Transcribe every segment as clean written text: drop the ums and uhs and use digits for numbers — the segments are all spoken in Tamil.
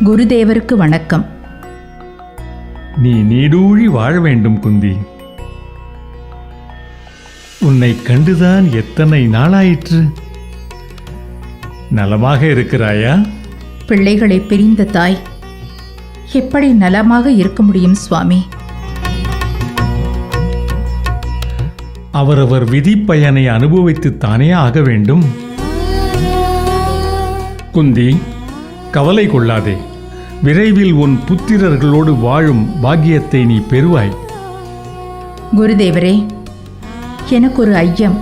குருதேவருக்கு வணக்கம். நீ நீடூழி வாழ வேண்டும் குந்தி. உன்னை கண்டுதான் எத்தனை நாளாயிற்று. நலமாக இருக்கிறாயா? பிள்ளைகளை பிரிந்த தாய் எப்படி நலமாக இருக்க முடியும் சுவாமி? அவரவர் விதி பயனை அனுபவித்துத்தானே ஆக வேண்டும். குந்தி, கவலை கொள்ளாதே. விரைவில் உன் புத்திரர்களோடு வாழும் பாக்கியத்தை நீ பெறுவாய். குருதேவரே, எனக்கு ஒரு ஐயம்.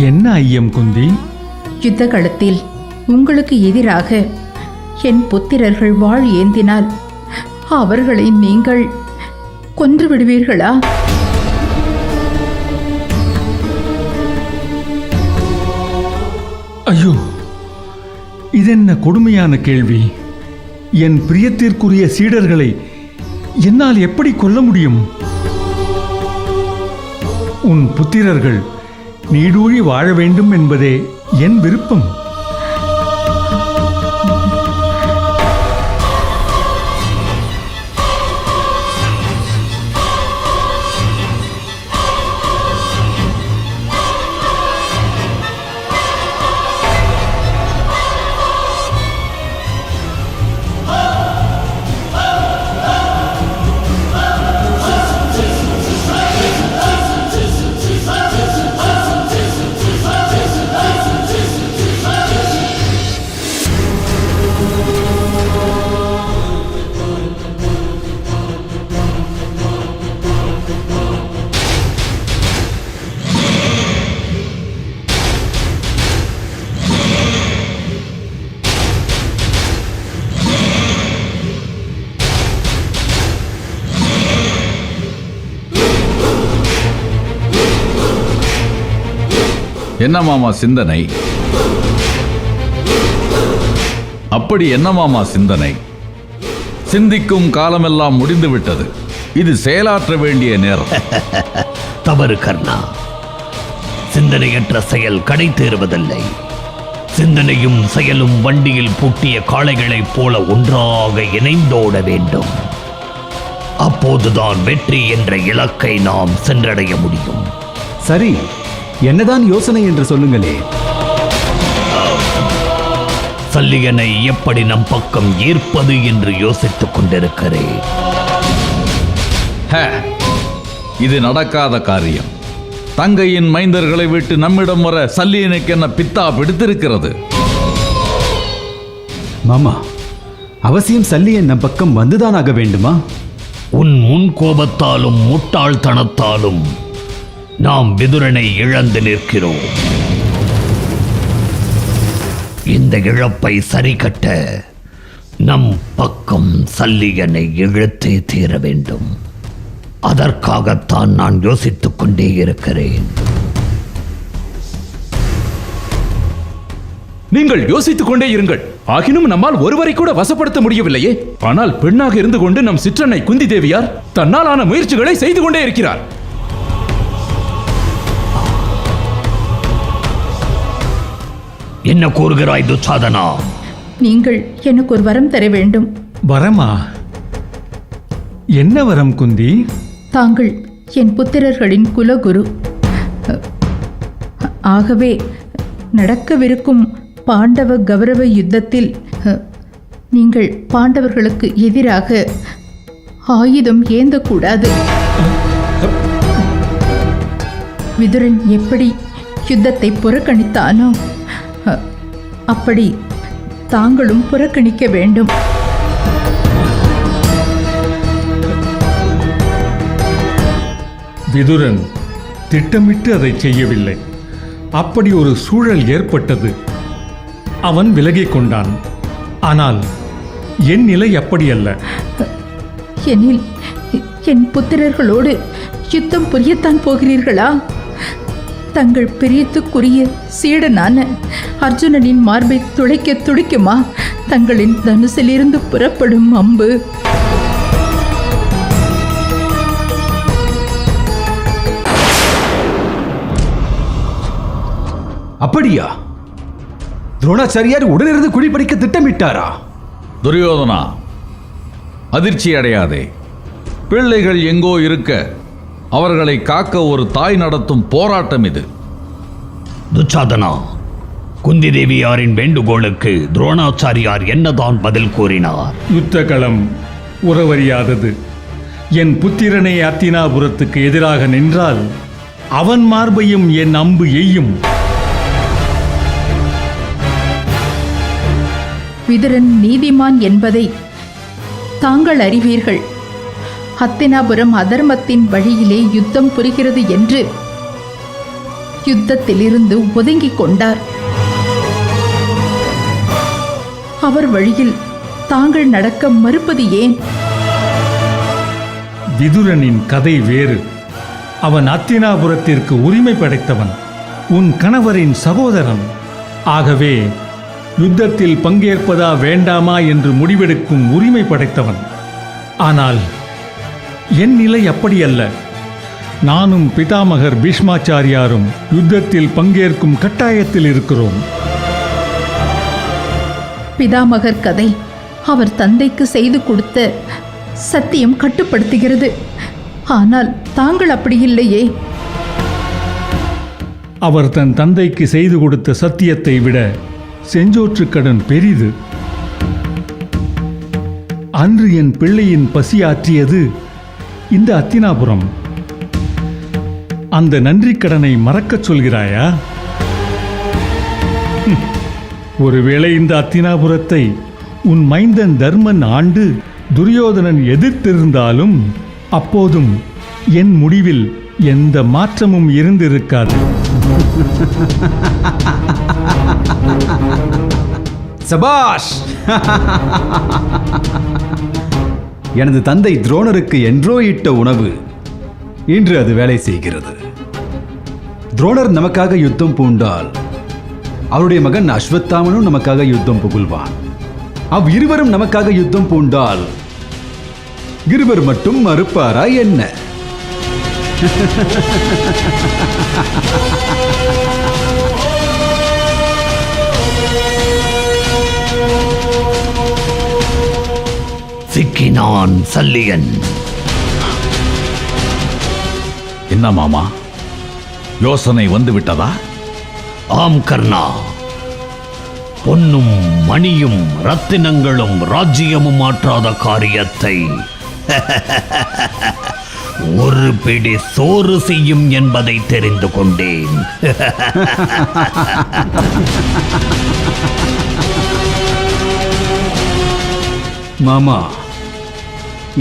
என்ன ஐயம் குந்தி? யுத்த களத்தில் உங்களுக்கு எதிராக என் புத்திரர்கள் வாழ் ஏந்தினால் அவர்களை நீங்கள் கொன்று விடுவீர்களா? ஐயோ, இதென்ன கொடுமையான கேள்வி! என் பிரியத்திற்குரிய சீடர்களை என்னால் எப்படி கொல்ல முடியும்? உன் புத்திரர்கள் நீடூழி வாழ வேண்டும் என்பதே என் விருப்பம். என்ன மாமா சிந்தனை? அப்படி என்ன மாமா சிந்தனை? சிந்திக்கும் காலமெல்லாம் முடிந்துவிட்டது. இது செயலாற்ற வேண்டிய நேரம். தவறு கர்ணா. சிந்தனையற்ற செயல் கடை தேறுவதில்லை. சிந்தனையும் செயலும் வண்டியில் பூட்டிய காளைகளைப் போல ஒன்றாக இணைந்தோட வேண்டும். அப்போதுதான் வெற்றி என்ற இலக்கை நாம் சென்றடைய முடியும். சரி, என்னதான் யோசனை என்று சொல்லுங்களே. சல்லியனை எப்படி நம் பக்கம் ஈர்ப்பது என்று யோசித்துக் கொண்டிருக்கிறேன். இது நடக்காத காரியம். தங்கையின் மைந்தர்களை விட்டு நம்மிடம் வர சல்லியனுக்கு என்ன பித்தா பிடித்திருக்கிறது? மாமா, அவசியம் சல்லியன் நம் பக்கம் வந்துதான் ஆக வேண்டுமா? உன் முன் கோபத்தாலும் முட்டாள்தனத்தாலும் நாம் விதுரனை இழந்து நிற்கிறோம். இந்த இழப்பை சரிகட்ட நம் பக்கம் சல்லியனை இழுத்தே தீர வேண்டும். அதற்காகத்தான் நான் யோசித்துக் கொண்டே இருக்கிறேன். நீங்கள் யோசித்துக் கொண்டே இருங்கள். ஆகினும் நம்மால் ஒருவரை கூட வசப்படுத்த முடியவில்லையே. ஆனால் பெண்ணாக இருந்து கொண்டு நம் சிற்றன்னை குந்தி தேவியார் தன்னால் ஆன முயற்சிகளை செய்து கொண்டே இருக்கிறார். என்ன கூறுகிறாய் துச்சாதனா? நீங்கள் எனக்கு ஒரு வரம் தர வேண்டும். வரமா? என்ன வரம் குந்தி? தாங்கள் என் புத்திரர்களின் குலகுரு. ஆகவே நடக்கவிருக்கும் பாண்டவ கௌரவ யுத்தத்தில் நீங்கள் பாண்டவர்களுக்கு எதிராக ஆயுதம் ஏந்தக்கூடாது. விதுரன் எப்படி யுத்தத்தை புறக்கணித்தானோ அப்படி தாங்களும் புறக்கணிக்க வேண்டும். விதுரன் திட்டமிட்டு அதை செய்யவில்லை. அப்படி ஒரு சூழல் ஏற்பட்டது. அவன் விலகிக் கொண்டான். ஆனால் என் நிலை அப்படியல்ல. எனில் என் புத்திரர்களோடு யுத்தம் புரியத்தான் போகிறீர்களா? தங்கள் பிரியத்துக்குரிய சீடனான அர்ஜுனனின் மார்பை துளைக்க துடிக்குமா தங்களின் தனுசிலிருந்து புறப்படும் அம்பு? அப்படியா? துரோணாச்சாரியார் உடனிருந்து குடிபறிக்க திட்டமிட்டாரா? துரியோதனா, அதிர்ச்சி அடையாதே. பிள்ளைகள் எங்கோ இருக்க அவர்களை காக்க ஒரு தாய் நடத்தும் போராட்டம் இது. துச்சாதனா, குந்தி தேவியாரின் வேண்டுகோளுக்கு துரோணாச்சாரியார் என்னதான் பதில் கூறினார்? யுத்தகளம் உறவறியாதது. என் புத்திரனை அத்தினாபுரத்துக்கு எதிராக நின்றால் அவன் மார்பையும் என் அம்பு எய்யும். விதுரன் நீதிமான் என்பதை தாங்கள் அறிவீர்கள். ஹத்தினாபுரம் அதர்மத்தின் வழியிலே யுத்தம் புரிகிறது என்று யுத்தத்திலிருந்து ஒதுங்கிக் கொண்டார். அவர் வழியில் தாங்கள் நடக்க மறுப்பது ஏன்? விதுரனின் கதை வேறு. அவன் அத்தினாபுரத்திற்கு உரிமை படைத்தவன், உன் கணவரின் சகோதரன். ஆகவே யுத்தத்தில் பங்கேற்பதா வேண்டாமா என்று முடிவெடுக்கும் உரிமை படைத்தவன். ஆனால் என் நிலை அப்படியல்ல. நானும் பிதாமகர் பீஷ்மாச்சாரியாரும் யுத்தத்தில் பங்கேற்கும் கட்டாயத்தில் இருக்கிறோம். பிதாமகர் கதை அவர் தந்தைக்கு செய்து கொடுத்த சத்தியம் கட்டுப்படுத்துகிறது. ஆனால் தாங்கள் அப்படி இல்லையே. அவர் தன் தந்தைக்கு செய்து கொடுத்த சத்தியத்தை விட செஞ்சோற்றுக்கடன் பெரிது. அன்று என் பிள்ளையின் பசியாற்றியது இந்த அத்தினாபுரம். அந்த நன்றிக்கடனை மறக்கச் சொல்கிறாயா? ஒருவேளை இந்த அத்தினாபுரத்தை உன் மைந்தன் தர்மன் ஆண்டு துரியோதனன் எதிர்த்திருந்தாலும் அப்போதும் என் முடிவில் எந்த மாற்றமும் இருந்திருக்காது. சபாஷ்! எனது தந்தை துரோணருக்கு என்றோ இட்ட உணவு இன்று அது வேலை செய்கிறது. துரோணர் நமக்காக யுத்தம் பூண்டால் அவருடைய மகன் அஸ்வத்தாமனும் நமக்காக யுத்தம் புகுள்வான். அவ்விருவரும் நமக்காக யுத்தம் பூண்டால் இருவர் மட்டும் மறுப்பாரா என்ன? சிக்கினான் சல்லியன். என்ன மாமா, யோசனை வந்து விட்டதா? ஆம் கர்ணா, பொன்னும் மணியும் ரத்தினங்களும் ராஜ்யமும் மாற்றாத காரியத்தை ஒரு பிடி சோறு செய்யும் என்பதை தெரிந்து கொண்டேன். மாமா,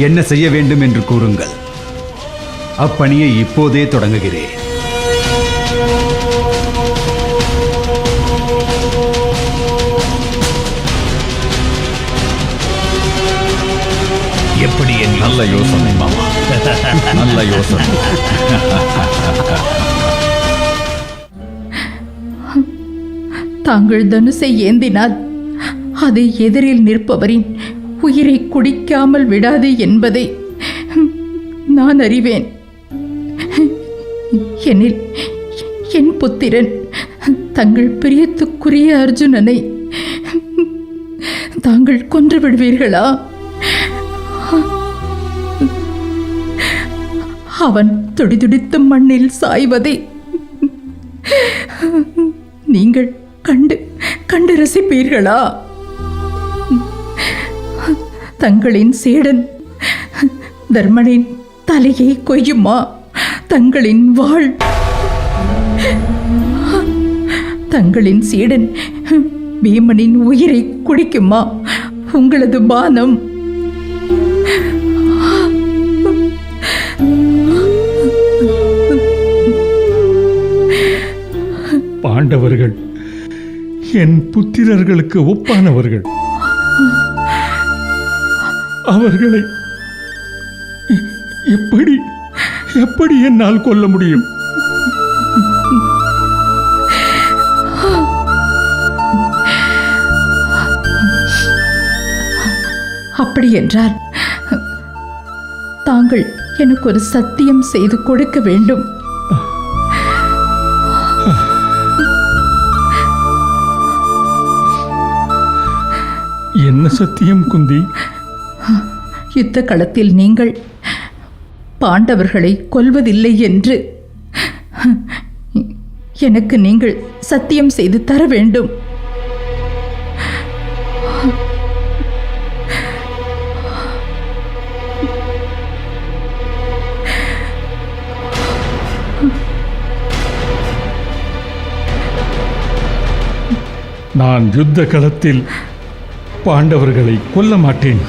என்ன செய்ய வேண்டும் என்று கூறுங்கள். அப்பணியை இப்போதே தொடங்குகிறேன். எப்படி என் நல்ல யோசனை மாமா, நல்ல யோசனை. தாங்கள் தனுசை ஏந்தினால் அதை எதிரில் நிற்பவரின் உயிரை குடிக்காமல் விடாது என்பதை நான் அறிவேன். எனில் என் புத்திரன் தங்கள் பிரியத்துக்குரிய அர்ஜுனனை தாங்கள் கொன்று விடுவீர்களா? அவன் துடிதுடித்து மண்ணில் சாய்வதை நீங்கள் கண்டு ரசிப்பீர்களா? தங்களின் சீடன் தர்மனின் தலையை கொய்யுமா? தங்களின் வாள் தங்களின் சீடன் பீமனின் உயிரை குடிக்குமா? உங்களது பானம் பாண்டவர்கள் என் புத்திரர்களுக்கு ஒப்பானவர்கள். அவர்களை எப்படி என்னால் கொல்ல முடியும்? அப்படி என்றால் தாங்கள் எனக்கு ஒரு சத்தியம் செய்து கொடுக்க வேண்டும். என்ன என்ன சத்தியம் குந்தி? யுத்த களத்தில் நீங்கள் பாண்டவர்களை கொல்வதில்லை என்று எனக்கு நீங்கள் சத்தியம் செய்து தர வேண்டும். நான் யுத்த களத்தில் பாண்டவர்களை கொல்ல மாட்டேன்.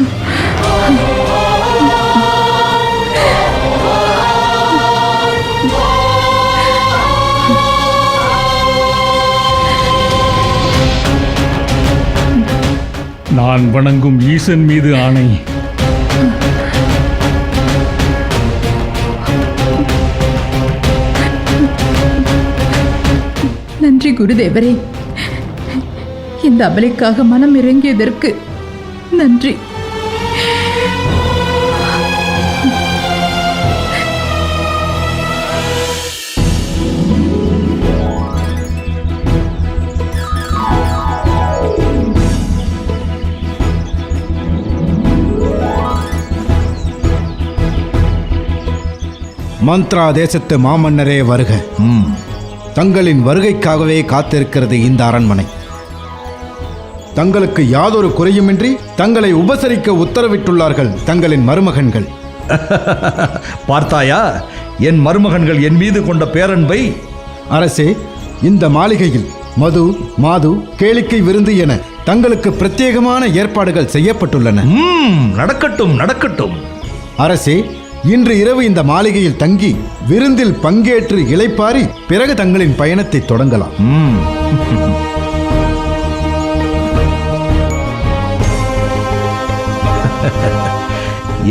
நான் வணங்கும் ஈசன் மீது ஆணை. நன்றி குருதேவரே. இந்த அபலைக்காக மனம் இறங்கியதற்கு நன்றி. மந்த்ரா தேசத்து மாமன்னரே வருக. தங்களின் வருகைக்காகவே காத்திருக்கிறது இந்த அரண்மனை. தங்களுக்கு யாதொரு குறையுமின்றி தங்களை உபசரிக்க உத்தரவிட்டுள்ளார்கள் தங்களின் மருமகன்கள். பார்த்தாயா என் மருமகன்கள் என் மீது கொண்ட பேரன்பை? அரசே, இந்த மாளிகையில் மது, மாது, கேளிக்கை விருந்து என தங்களுக்கு பிரத்யேகமான ஏற்பாடுகள் செய்யப்பட்டுள்ளன. நடக்கட்டும் நடக்கட்டும். அரசே, இன்று இரவு இந்த மாளிகையில் தங்கி விருந்தில் பங்கேற்று இளைப்பாரி பிறகு தங்களின் பயணத்தை தொடங்கலாம்.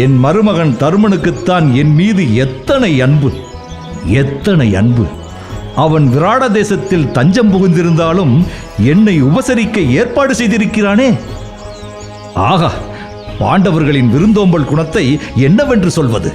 என் மருமகன் தருமனுக்குத்தான் என் மீது எத்தனை அன்பு, எத்தனை அன்பு. அவன் விராட தேசத்தில் தஞ்சம் புகுந்திருந்தாலும் என்னை உபசரிக்க ஏற்பாடு செய்திருக்கிறானே. ஆகா, பாண்டவர்களின் விருந்தோம்பல் குணத்தை என்னவென்று சொல்வது?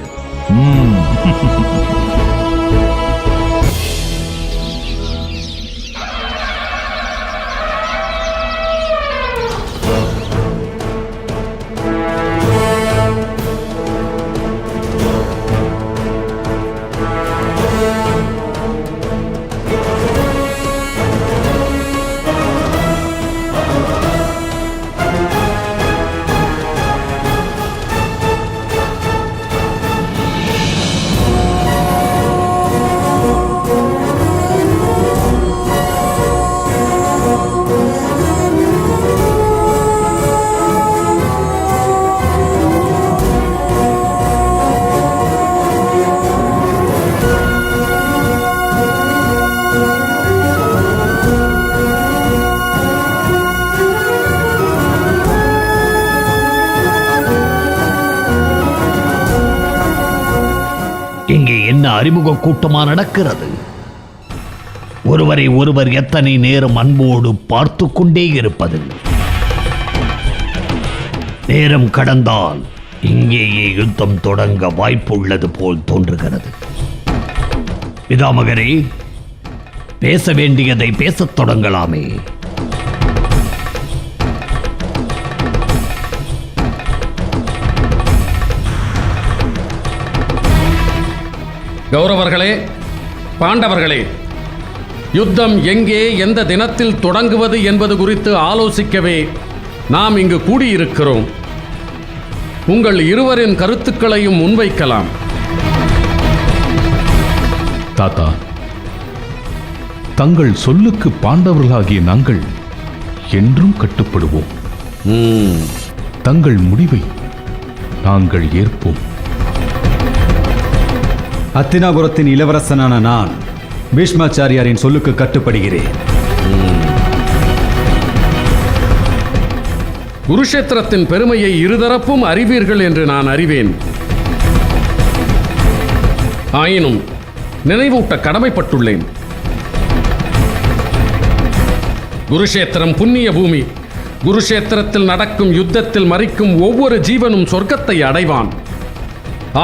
இங்கே என்ன அறிமுக கூட்டமா நடக்கிறது? ஒருவரை ஒருவர் எத்தனை நேரம் அன்போடு பார்த்து கொண்டே இருப்பது. நேரம் கடந்தால் இங்கேயே யுத்தம் தொடங்க வாய்ப்புள்ளது போல் தோன்றுகிறது. பிதாமகரே, பேச வேண்டியதை பேசத் தொடங்கலாமே. கௌரவர்களே, பாண்டவர்களே, யுத்தம் எங்கே எந்த தினத்தில் தொடங்குவது என்பது குறித்து ஆலோசிக்கவே நாம் இங்கு கூடியிருக்கிறோம். உங்கள் இருவரின் கருத்துக்களையும் முன்வைக்கலாம். தாத்தா, தங்கள் சொல்லுக்கு பாண்டவர்களாகிய நாங்கள் என்றும் கட்டுப்படுவோம். தங்கள் முடிவை நாங்கள் ஏற்போம். அத்தினாபுரத்தின் இளவரசனான நான் பீஷ்மாச்சாரியாரின் சொல்லுக்கு கட்டுப்படுகிறேன். குருஷேத்திரத்தின் பெருமையை இருதரப்பும் அறிவீர்கள் என்று நான் அறிவேன். ஆயினும் நினைவூட்ட கடமைப்பட்டுள்ளேன். குருஷேத்திரம் புண்ணிய பூமி. குருஷேத்திரத்தில் நடக்கும் யுத்தத்தில் மரிக்கும் ஒவ்வொரு ஜீவனும் சொர்க்கத்தை அடைவான்.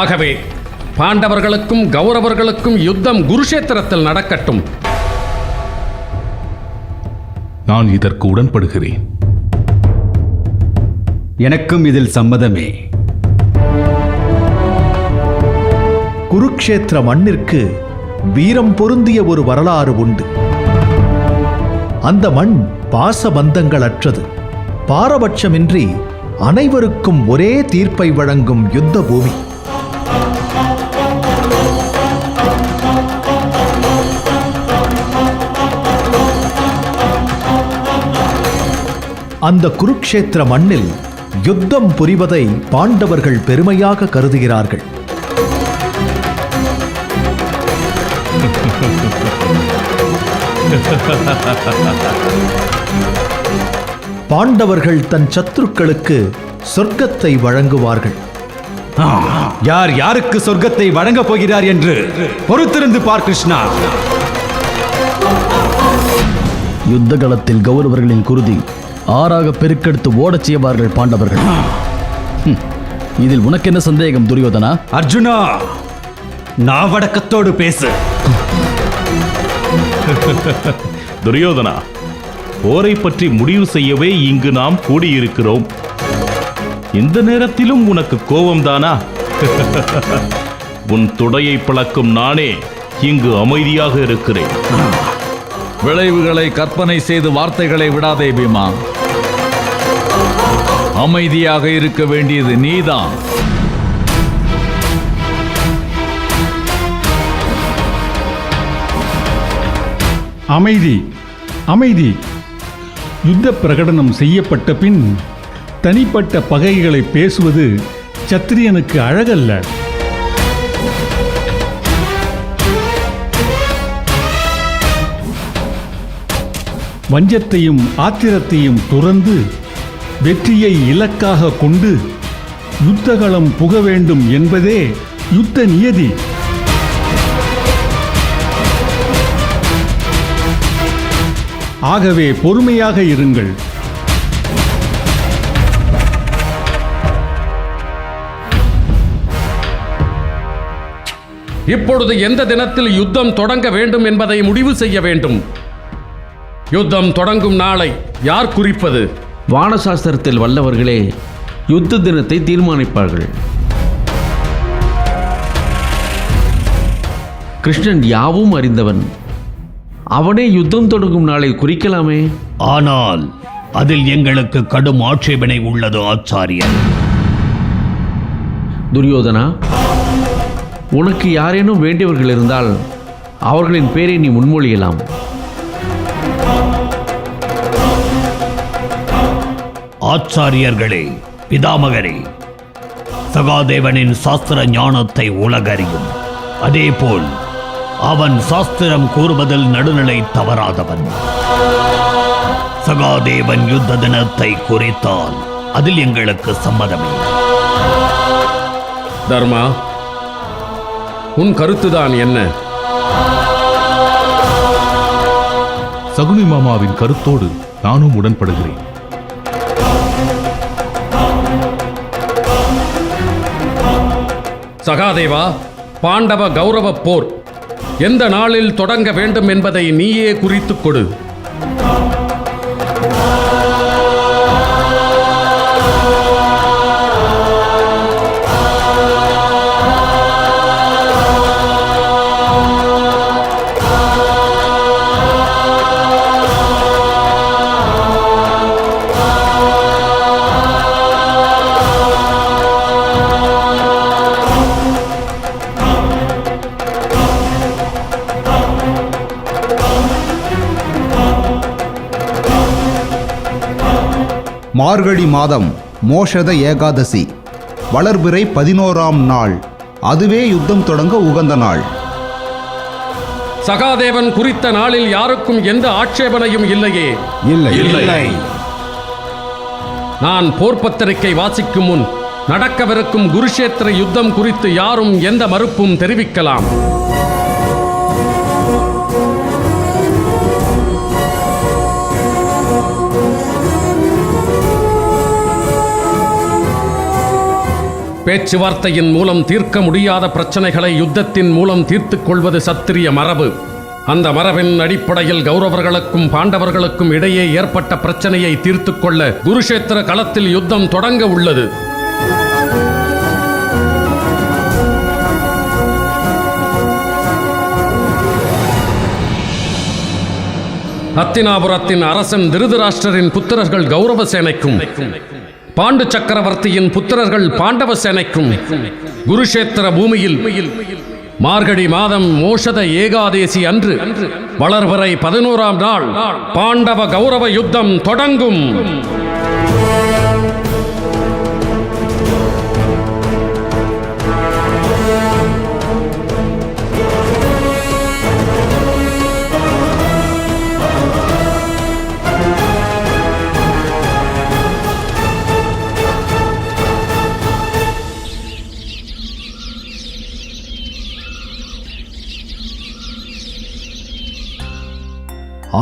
ஆகவே பாண்டவர்களுக்கும் கௌரவர்களுக்கும் யுத்தம் குருஷேத்திரத்தில் நடக்கட்டும். நான் இதற்கு உடன்படுகிறேன். எனக்கும் இதில் சம்மதமே. குருக்ஷேத்திர மண்ணிற்கு வீரம் பொருந்திய ஒரு வரலாறு உண்டு. அந்த மண் பாசபந்தங்கள் அற்றது, பாரபட்சமின்றி அனைவருக்கும் ஒரே தீர்ப்பை வழங்கும் யுத்த பூமி. அந்த குருக்ஷேத்திர மண்ணில் யுத்தம் புரிவதை பாண்டவர்கள் பெருமையாக கருதுகிறார்கள். பாண்டவர்கள் தன் சத்துருக்களுக்கு சொர்க்கத்தை வழங்குவார்கள். யார் யாருக்கு சொர்க்கத்தை வழங்கப் போகிறார் என்று பொறுத்திருந்து பார் கிருஷ்ணா. யுத்த களத்தில் கௌரவர்களின் குருதி ஆறாக பெருக்கெடுத்து ஓடச் செய்வார்கள் பாண்டவர்கள். இதில் உனக்கு என்ன சந்தேகம் துரியோதனா? அர்ஜுனா, நாவடக்கத்தோடு பேசு. துரியோதனா, போரை பற்றி முடிவு செய்யவே இங்கு நாம் கூடியிருக்கிறோம். எந்த நேரத்திலும் உனக்கு கோபம்தானா? உன் துடையை பிளக்கும் நானே இங்கு அமைதியாக இருக்கிறேன். விளைவுகளை கற்பனை செய்து வார்த்தைகளை விடாதே பீமா. அமைதியாக இருக்க வேண்டியது நீதான். அமைதி, அமைதி. யுத்த பிரகடனம் செய்யப்பட்ட பின் தனிப்பட்ட பகைகளை பேசுவது சத்திரியனுக்கு அழகல்ல. வஞ்சத்தையும் ஆத்திரத்தையும் துறந்து வெற்றியை இலக்காக கொண்டு யுத்தகளம் புக வேண்டும் என்பதே யுத்த நியதி. ஆகவே பொறுமையாக இருங்கள். இப்பொழுது எந்த தினத்தில் யுத்தம் தொடங்க வேண்டும் என்பதை முடிவு செய்ய வேண்டும். யுத்தம் தொடங்கும் நாளை யார் குறிப்பது? வானசாஸ்திரத்தில் வல்லவர்களே யுத்த தினத்தை தீர்மானிப்பார்கள். கிருஷ்ணன் யாவும் அறிந்தவன். அவனே யுத்தம் தொடங்கும் நாளை குறிக்கலாமே. ஆனால் அதில் எங்களுக்கு கடும் ஆட்சேபனை உள்ளது ஆச்சாரியர். துரியோதனா, உனக்கு யாரேனும் வேண்டியவர்கள் இருந்தால் அவர்களின் பேரை நீ முன்மொழியலாம். ஆச்சாரியர்களே, பிதாமகரே, சகாதேவனின் சாஸ்திர ஞானத்தை உலகறியும். அதேபோல் அவன் சாஸ்திரம் கூறுவதில் நடுநிலை தவறாதவன். சகாதேவன் யுத்த தினத்தை குறித்தால் அதில் எங்களுக்கு சம்மதமே. தர்மா, உன் கருத்துதான் என்ன? சகுனி மாமாவின் கருத்தோடு நானும் உடன்படுகிறேன். சகாதேவா, பாண்டவ கௌரவ போர் எந்த நாளில் தொடங்க வேண்டும் என்பதை நீயே குறித்துக் கொடு. மார்கழி மாதம் மோஷத ஏகாதசி, வளர்பிறை 11ஆம் நாள். அதுவே யுத்தம் தொடங்க உகந்த நாள். சகாதேவன் குறித்த நாளில் யாருக்கும் எந்த ஆட்சேபனையும் இல்லையே? இல்லை. நான் போர் பத்திரிகை வாசிக்கும் முன் நடக்கவிருக்கும் குருஷேத்திர யுத்தம் குறித்து யாரும் எந்த மறுப்பும் தெரிவிக்கலாம். பேச்சுவார்த்தையின் மூலம் தீர்க்க முடியாத பிரச்சனைகளை யுத்தத்தின் மூலம் தீர்த்துக் கொள்வது சத்திரிய மரபு. அந்த மரபின் அடிப்படையில் கௌரவர்களுக்கும் பாண்டவர்களுக்கும் இடையே ஏற்பட்ட பிரச்சனையை தீர்த்துக் கொள்ள குருஷேத்திர களத்தில் யுத்தம் தொடங்க உள்ளது. ஹத்தினாபுரத்தின் அரசன் திருதராஷ்டிரரின் புத்திரர்கள் கௌரவ சேனைக்கும், பாண்டு சக்கரவர்த்தியின் புத்திரர்கள் பாண்டவ சேனைக்கும் குருஷேத்திர பூமியில் மார்கழி மாதம் மோஷத ஏகாதேசி அன்று வளர்வரை 11ஆம் நாள் பாண்டவ கௌரவ யுத்தம் தொடங்கும்.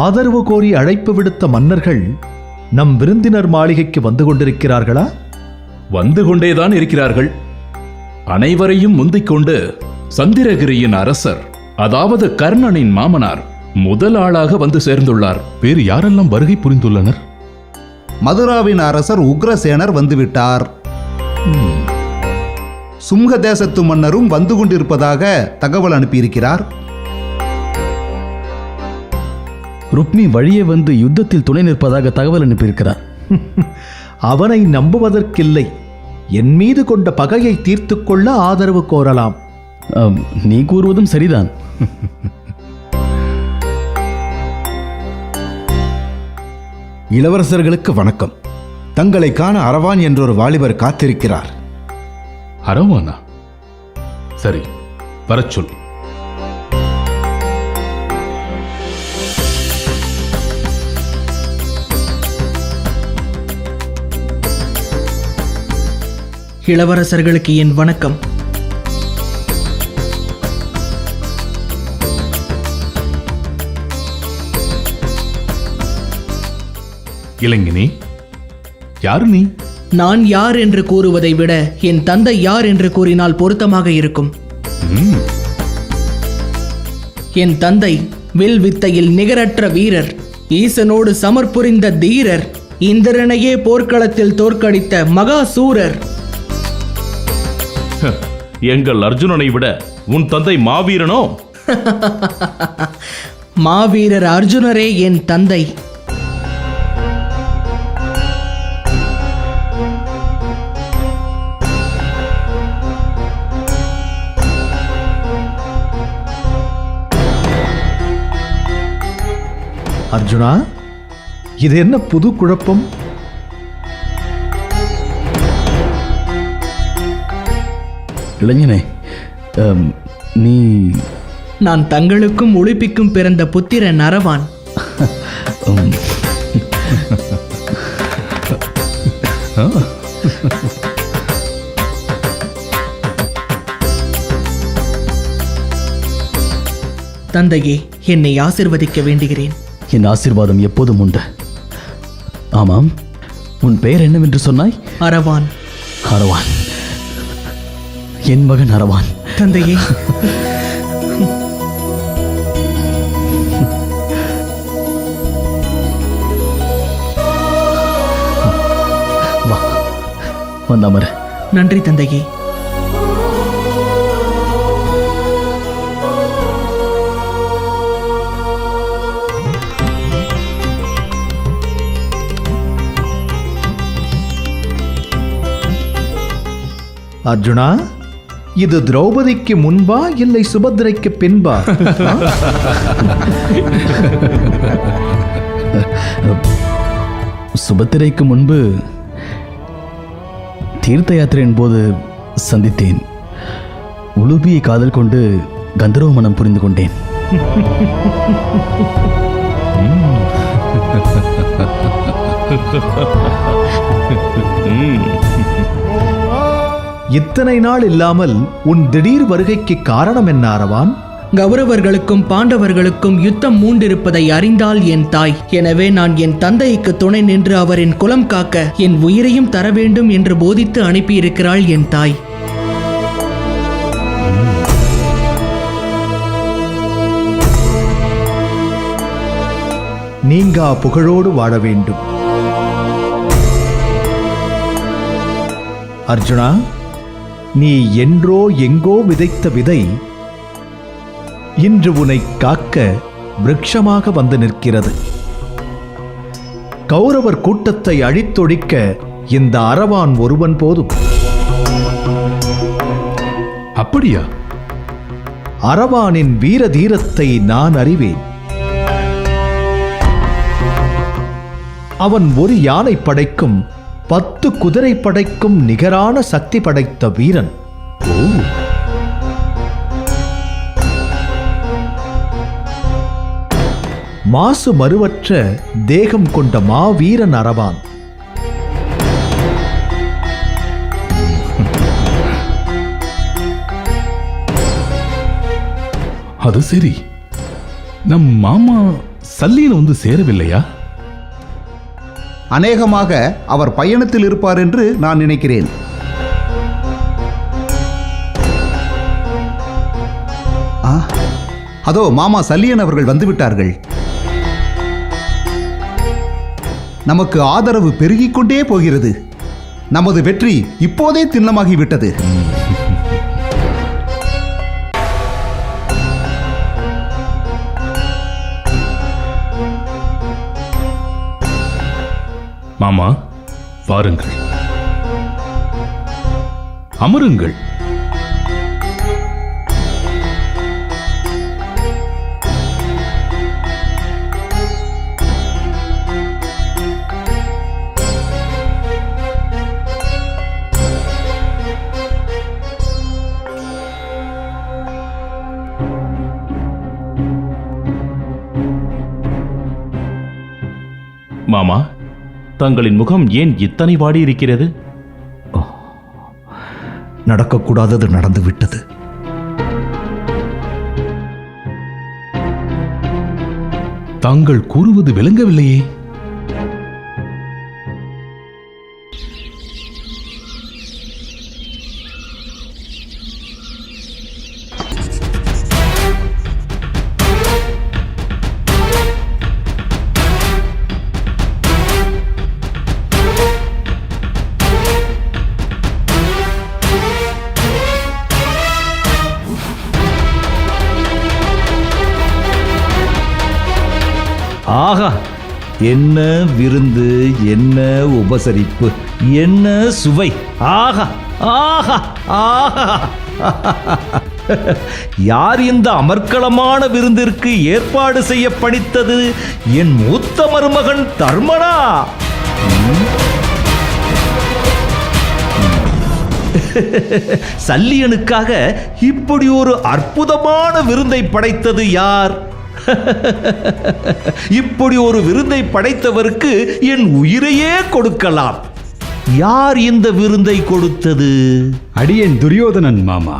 ஆதரவு கோரி அழைப்பு விடுத்த மன்னர்கள் நம் விருந்தினர் மாளிகைக்கு வந்து கொண்டிருக்கிறார்களா? வந்து கொண்டேதான் இருக்கிறார்கள். அனைவரையும் முந்திக் கொண்டு சந்திரகிரியின் அரசர், அதாவது கர்ணனின் மாமனார் முதல் ஆளாக வந்து சேர்ந்துள்ளார். வேறு யாரெல்லாம் வருகை புரிந்துள்ளனர்? மதுராவின் அரசர் உக்ரசேனர் வந்துவிட்டார். சுங்க தேசத்து மன்னரும் வந்து கொண்டிருப்பதாக தகவல் அனுப்பியிருக்கிறார். ருக்மி வழியே வந்து யுத்தத்தில் துணை நிற்பதாக தகவல் அனுப்பியிருக்கிறார். அவனை நம்புவதற்கில்லை. என் மீது கொண்ட பகையை தீர்த்துக் கொள்ள ஆதரவு கோரலாம். நீ கூறுவதும் சரிதான். இளவரசர்களுக்கு வணக்கம். தங்களை காண அரவான் என்றொரு வாலிபர் காத்திருக்கிறார். அரவானா? சரி, வரச் சொல். இளவரசர்களுக்கு என் வணக்கம். இளைஞனே, யார் நீ? நான் யார் என்று கூறுவதை விட என் தந்தை யார் என்று கூறினால் பொருத்தமாக இருக்கும். என் தந்தை வில் வித்தையில் நிகரற்ற வீரர், ஈசனோடு சமர் புரிந்த தீரர், இந்திரனையே போர்க்களத்தில் தோற்கடித்த மகாசூரர். எங்கள் அர்ஜுனனை விட உன் தந்தை மாவீரனோ? மாவீரர் அர்ஜுனரே என் தந்தை. அர்ஜுனா, இது என்ன புது குழப்பம்? இளைஞனே, நீ... நான் தங்களுக்கும் ஒளிப்பிக்கும் பிறந்த புத்திரன் அரவான். தந்தையே, என்னை ஆசிர்வதிக்க வேண்டுகிறேன். என் ஆசீர்வாதம் எப்போதும் உண்டு. ஆமாம், உன் பெயர் என்னவென்று சொன்னாய்? அரவான். அரவான், என் மகன் அரவான். தந்தையே, வா, வந்து அமர. நன்றி தந்தையே. அர்ஜுனா, இது திரௌபதிக்கு முன்பா இல்லை சுபத்திரைக்கு பின்பா? சுபத்திரைக்கு முன்பு தீர்த்த யாத்திரையின் போது சந்தித்தேன். உலுபியை காதல் கொண்டு கந்தர்வ மனம் புரிந்து கொண்டேன். இத்தனை நாள் இல்லாமல் உன் திடீர் வருகைக்கு காரணம் என்ன அரவான்? கௌரவர்களுக்கும் பாண்டவர்களுக்கும் யுத்தம் மூண்டிருப்பதை அறிந்தால் என் தாய். எனவே நான் என் தந்தைக்கு துணை நின்று அவரின் குலம் காக்க என் உயிரையும் தர வேண்டும் என்று போதித்து அனுப்பியிருக்கிறாள் என் தாய். நீங்கா புகழோடு வாழ வேண்டும். அர்ஜுனா, நீ என்றோ எங்கோ விதைத்த விதை இன்று உன்னை காக்க விருட்சமாக வந்து நிற்கிறது. கௌரவர் கூட்டத்தை அழித்தொழிக்க இந்த அரவான் ஒருவன் போதும். அப்படியா? அரவானின் வீர தீரத்தை நான் அறிவேன். அவன் ஒரு யானை படைக்கும் 10 குதிரை படைக்கும் நிகரான சக்தி படைத்த வீரன். மாசு மறுவற்ற தேகம் கொண்ட மாவீரன் அரவான். அது சரி, நம் மாமா சல்லியன் வந்து சேரவில்லையா? அநேகமாக அவர் பயணத்தில் இருப்பார் என்று நான் நினைக்கிறேன். அதோ மாமா சல்லியன் அவர்கள் வந்துவிட்டார்கள். நமக்கு ஆதரவு பெருகிக் கொண்டே போகிறது. நமது வெற்றி இப்போதே திண்ணமாகிவிட்டது. மாமா, வாருங்கள், அமருங்கள். மாமா, தங்களின் முகம் ஏன் இத்தனை வாடி இருக்கிறது? நடக்கக்கூடாதது நடந்துவிட்டது. தாங்கள் கூறுவது விளங்கவில்லையே. ஆஹா, என்ன விருந்து, என்ன உபசரிப்பு, என்ன சுவை! ஆஹா ஆஹா ஆஹா! யார் இந்த அமர்க்களமான விருந்திற்கு ஏற்பாடு செய்ய பணித்தது? என் மூத்த மருமகன் தர்மனா? சல்லியனுக்காக இப்படி ஒரு அற்புதமான விருந்தை படைத்தது யார்? இப்படி ஒரு விருந்தை படைத்தவருக்கு என் உயிரையே கொடுக்கலாம். யார் இந்த விருந்தை கொடுத்தது? அடியேன் துரியோதனன் மாமா.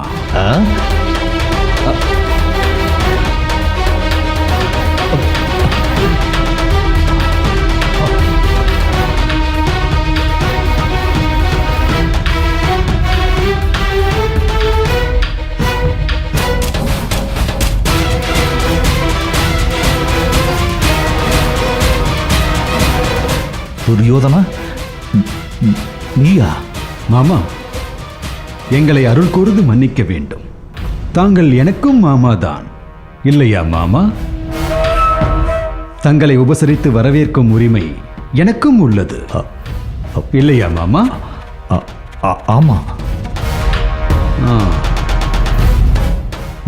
துரியோதனா, நீயா? மாமா, எங்களை அருள் கூர்ந்து மன்னிக்க வேண்டும். தாங்கள் எனக்கும் மாமாதான் இல்லையா மாமா? தங்களை உபசரித்து வரவேற்கும் உரிமை எனக்கும் உள்ளது இல்லையா மாமா? ஆமா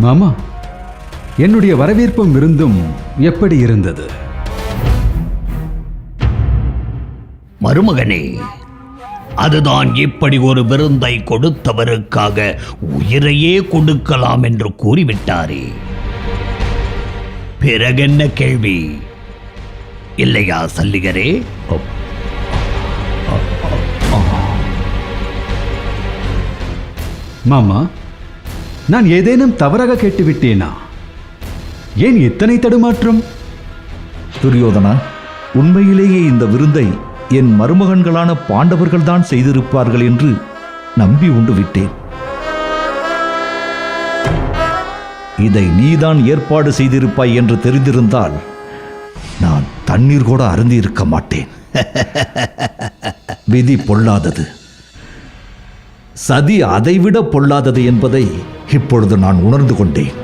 மாமா, என்னுடைய வரவேற்பும் விருந்தும் எப்படி இருந்தது? மருமகனே, அதுதான் இப்படி ஒரு விருந்தை கொடுத்தவருக்காக உயிரையே கொடுக்கலாம் என்று கூறிவிட்டாரே. பிறகென்ன கேள்வி இல்லையா சல்லிகரே? மாமா, நான் ஏதேனும் தவறாக கேட்டுவிட்டேனா? ஏன் இத்தனை தடுமாற்றம்? துரியோதனா, உண்மையிலேயே இந்த விருந்தை என் மருமகன்களான பாண்டவர்கள்தான் செய்திருப்பார்கள் என்று நம்பி உண்டு விட்டேன். இதை நீதான் ஏற்பாடு செய்திருப்பாய் என்று தெரிந்திருந்தால் நான் தண்ணீர் கூட அருந்தி இருக்க மாட்டேன். விதி பொல்லாதது, சதி அதைவிட பொல்லாதது என்பதை இப்பொழுது நான் உணர்ந்து கொண்டேன்.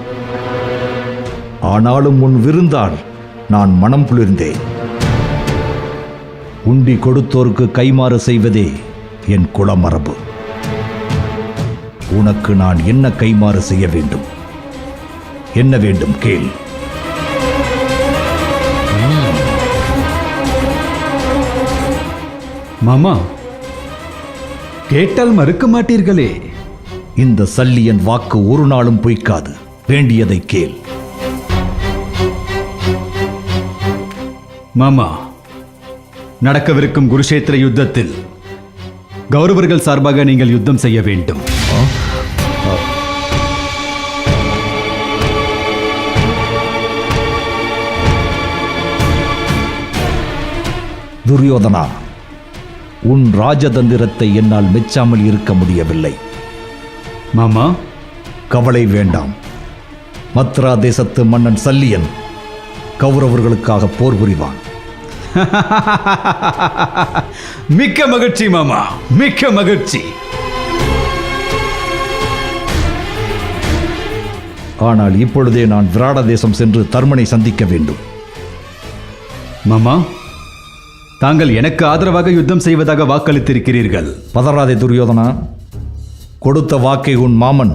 ஆனாலும் உன் விருந்தால் நான் மனம் குளிர்ந்தேன். உண்டி கொடுத்தோருக்கு கைமாறு செய்வதே என் குலமரபு. உனக்கு நான் என்ன கைமாறு செய்ய வேண்டும்? என்ன வேண்டும் கேள். மாமா, கேட்டால் மறுக்க மாட்டீர்களே. இந்த சல்லியன் வாக்கு ஒரு நாளும் பொய்க்காது. வேண்டியதை கேள். மாமா, நடக்கவிருக்கும் குருஷேத்திர யுத்தத்தில் கௌரவர்கள் சார்பாக நீங்கள் யுத்தம் செய்ய வேண்டும். துரியோதனா, உன் ராஜதந்திரத்தை என்னால் மெச்சாமல் இருக்க முடியவில்லை. மாமா, கவலை வேண்டாம். மத்ரா தேசத்து மன்னன் சல்லியன் கௌரவர்களுக்காக போர் புரிவான். மிக்க மகிழ்ச்சி மாமா, மிக்க மகிழ்ச்சி. ஆனால் இப்பொழுதே நான் விராட தேசம் சென்று தர்மனை சந்திக்க வேண்டும். மாமா, தாங்கள் எனக்கு ஆதரவாக யுத்தம் செய்வதாக வாக்களித்திருக்கிறீர்கள். பதறாதே துரியோதனா. கொடுத்த வாக்கை உன் மாமன்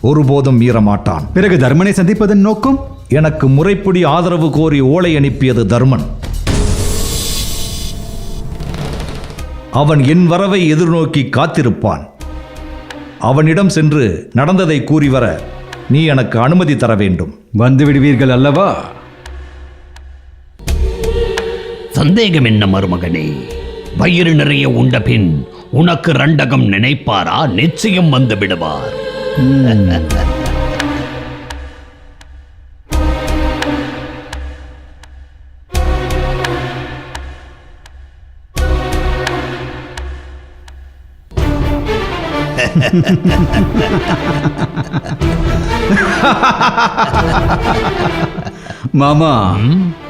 ஒருபோதும் மீறமாட்டான். பிறகு தர்மனை சந்திப்பதன் நோக்கம்? எனக்கு முறைப்படி ஆதரவு கோரி ஓலை அனுப்பியது தர்மன். அவன் என் வரவை எதிர்நோக்கி காத்திருப்பான். அவனிடம் சென்று நடந்ததை கூறி வர நீ எனக்கு அனுமதி தர வேண்டும். வந்து விடுவீர்கள் அல்லவா? சந்தேகம் என்ன மருமகனே? வயிறு நிறைய உண்ட பின் உனக்கு ரண்டகம் நினைப்பாரா? நிச்சயம் வந்து விடுவார். மாமா,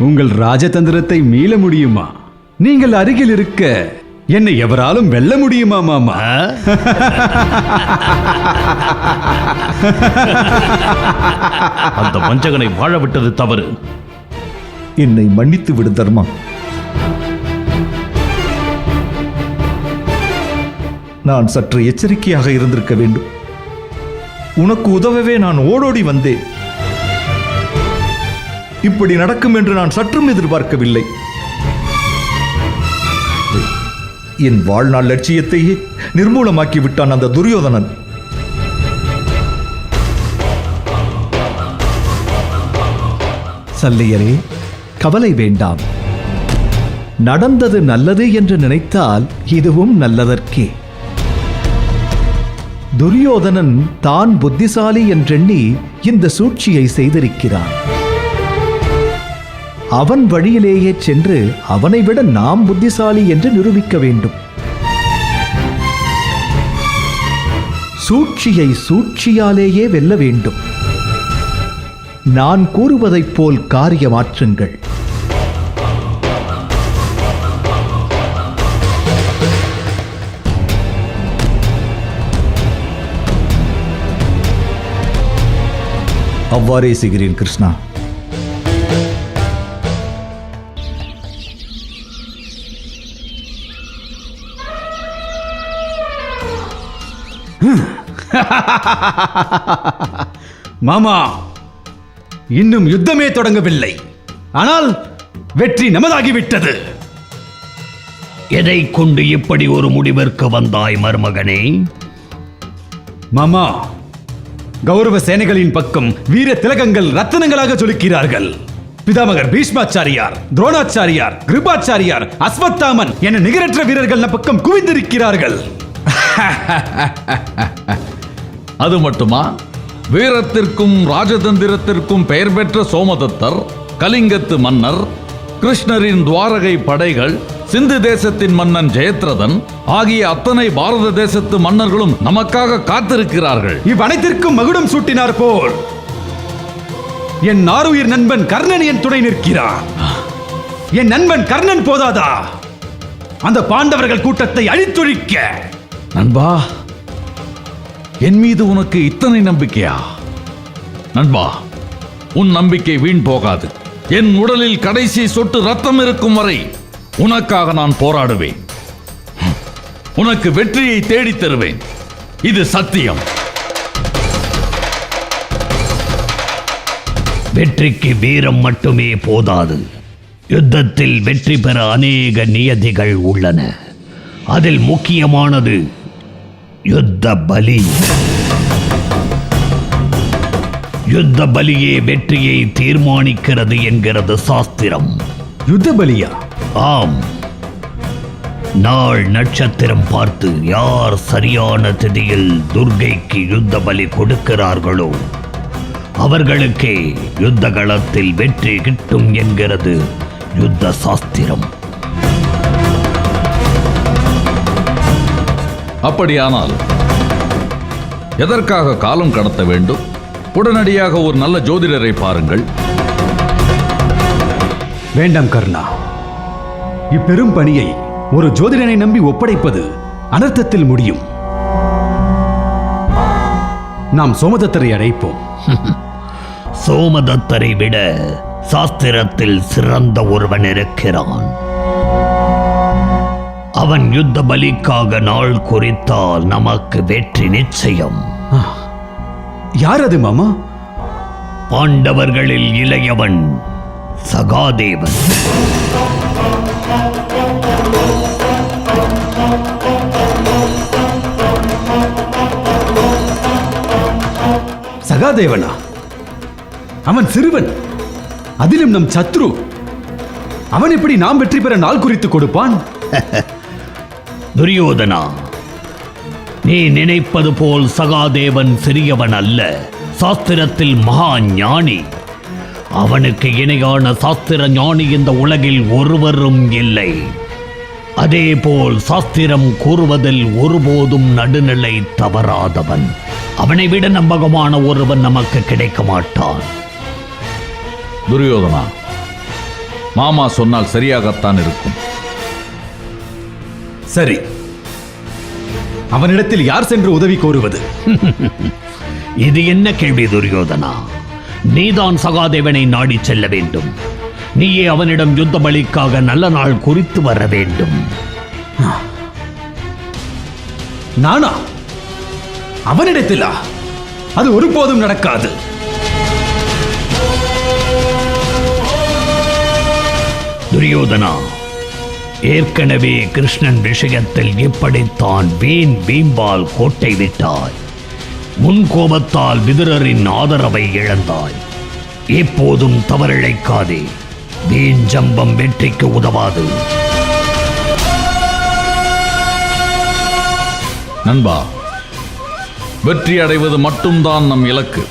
உங்கள் ராஜதந்திரத்தை மீள முடியுமா? நீங்கள் அருகில் இருக்க என்னை எவராலும் வெல்ல முடியுமா மாமா? அந்த வஞ்சகனை வாழ விட்டது தவறு. என்னை மன்னித்து விடு தர்மா. நான் சற்று எச்சரிக்கையாக இருந்திருக்க வேண்டும். உனக்கு உதவவே நான் ஓடோடி வந்தேன். இப்படி நடக்கும் என்று நான் சற்றும் எதிர்பார்க்கவில்லை. என் வாழ்நாள் லட்சியத்தையே நிர்மூலமாக்கி விட்டான் அந்த துரியோதனன். சல்லியரே, கவலை வேண்டாம். நடந்தது நல்லது என்று நினைத்தால் இதுவும் நல்லதற்கே. துரியோதனன் தான் புத்திசாலி என்றெண்ணி இந்த சூழ்ச்சியை செய்திருக்கிறான். அவன் வழியிலேயே சென்று அவனை விட நாம் புத்திசாலி என்று நிரூபிக்க வேண்டும். சூழ்ச்சியை சூழ்ச்சியாலேயே வெல்ல வேண்டும். நான் கூறுவதைப் போல் காரியமாற்றுங்கள். அவ்வாறே செய்கிறேன் கிருஷ்ணா. மாமா, இன்னும் யுத்தமே தொடங்கவில்லை. ஆனால் வெற்றி நமதாகிவிட்டது. எதை கொண்டு இப்படி ஒரு முடிவிற்கு வந்தாய் மருமகனே? மாமா, கௌரவ சேனைகளின் பக்கம் வீர திலகங்கள் ரத்தனங்களாக ஜொலிக்கிறார்கள். பிதாமகர் பீஷ்மாச்சாரியார், துரோணாச்சாரியார், கிருபாச்சாரியார், அஸ்வத்தாமன் என நிகரற்ற வீரர்கள் நம் பக்கம் குவிந்திருக்கிறார்கள். அது மட்டுமா? வீரத்திற்கும் ராஜதந்திரத்திற்கும் பெயர் பெற்ற சோமதத்தர், கலிங்கத்து மன்னர், கிருஷ்ணரின் துவாரகை படைகள், சிந்து தேசத்தின் மன்னன் ஜெயத்ரதன் ஆகிய அத்தனை பாரத தேசத்து மன்னர்களும் நமக்காக காத்திருக்கிறார்கள். இவ்வனைத்திற்கும் மகுடம் சூட்டினார் போல் என் ஆருயிர் நண்பன் கர்ணன் என் துணை நிற்கிறான். என் நண்பன் கர்ணன் போதாதா அந்த பாண்டவர்கள் கூட்டத்தை அழித்தொழிக்க? நண்பா, என் மீது உனக்கு இத்தனை நம்பிக்கையா? நண்பா, உன் நம்பிக்கை வீண் போகாது. என் உடலில் கடைசி சொட்டு ரத்தம் இருக்கும் வரை உனக்காக நான் போராடுவேன். உனக்கு வெற்றியை தேடித் தருவேன். இது சத்தியம். வெற்றிக்கு வீரம் மட்டுமே போதாது. யுத்தத்தில் வெற்றி பெற அநேக நியதிகள் உள்ளன. அதில் முக்கியமானது யுத்த பலி. யுத்த பலியே வெற்றியை தீர்மானிக்கிறது என்கிறது சாஸ்திரம். யுத்த பலியா? ஆம். நாள் நட்சத்திரம் பார்த்து யார் சரியான திதியில் துர்க்கைக்கு யுத்த பலி கொடுக்கிறார்களோ அவர்களுக்கே யுத்த களத்தில் வெற்றி கிட்டும் என்கிறது யுத்த சாஸ்திரம். அப்படியானால் எதற்காக காலம் கடத்த வேண்டும்? உடனடியாக ஒரு நல்ல ஜோதிடரை பாருங்கள். வேண்டாம் கர்ணா, இப்பெரும் பணியை ஒரு ஜோதிடனை நம்பி ஒப்படைப்பது அனர்த்தத்தில் முடியும். நாம் சோமதத்தரை அழைப்போம். சோமதத்தரை விட சாஸ்திரத்தில் சிறந்த ஒருவன் இருக்கிறான். அவன் யுத்த பலிக்காக நாள் குறித்தால் நமக்கு வெற்றி நிச்சயம். யார் அது மாமா? பாண்டவர்களில் இளையவன் சகாதேவன். சகாதேவனா? அவன் சிறுவன், அதிலும் நம் சத்ரு. அவன் எப்படி நாம் வெற்றி பெற நாள் குறித்து கொடுப்பான்? துரியோதனா, நீ நினைப்பது போல் சகாதேவன் சிறியவன் அல்ல. சாஸ்திரத்தில் மகா ஞானி. அவனுக்கு இணையான சாஸ்திர ஞானி இந்த உலகில் ஒருவரும் இல்லை. அதேபோல் சாஸ்திரம் கூறுவதில் ஒருபோதும் நடுநிலை தவறாதவன். அவனை விட நம்பகமான ஒருவன் நமக்கு கிடைக்க மாட்டான். துரியோதனா, மாமா சொன்னால் சரியாகத்தான் இருக்கும். சரி, அவனிடத்தில் யார் சென்று உதவி கோருவது? இது என்ன கேள்வி துரியோதனா? நீதான் சகாதேவனை நாடி செல்ல வேண்டும். நீயே அவனிடம் யுத்த பலிக்காக நல்ல நாள் குறித்து வர வேண்டும். நானா? அவனிடத்திலா? அது ஒருபோதும் நடக்காது. துரியோதனா, ஏற்கனவே கிருஷ்ணன் விஷயத்தில் இப்படித்தான் வீண் வீம்பால் கோட்டை விட்டாய். முன் கோபத்தால் விதுரரின் ஆதரவை இழந்தாய். எப்போதும் தவறிழைக்காதே. வீண் ஜம்பம் வெற்றிக்கு உதவாது. நண்பா, வெற்றி அடைவது மட்டும்தான் நம் இலக்கு.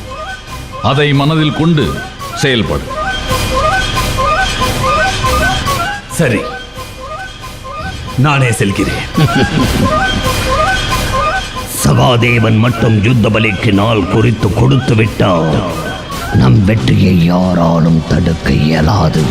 அதை மனதில் கொண்டு செயல்படு. சரி, நானே செல்கிறேன். சகாதேவன் மட்டும் யுத்த பலிக்கு நாள் குறித்து கொடுத்து விட்டால் நம் வெற்றியை யாராலும் தடுக்க இயலாது.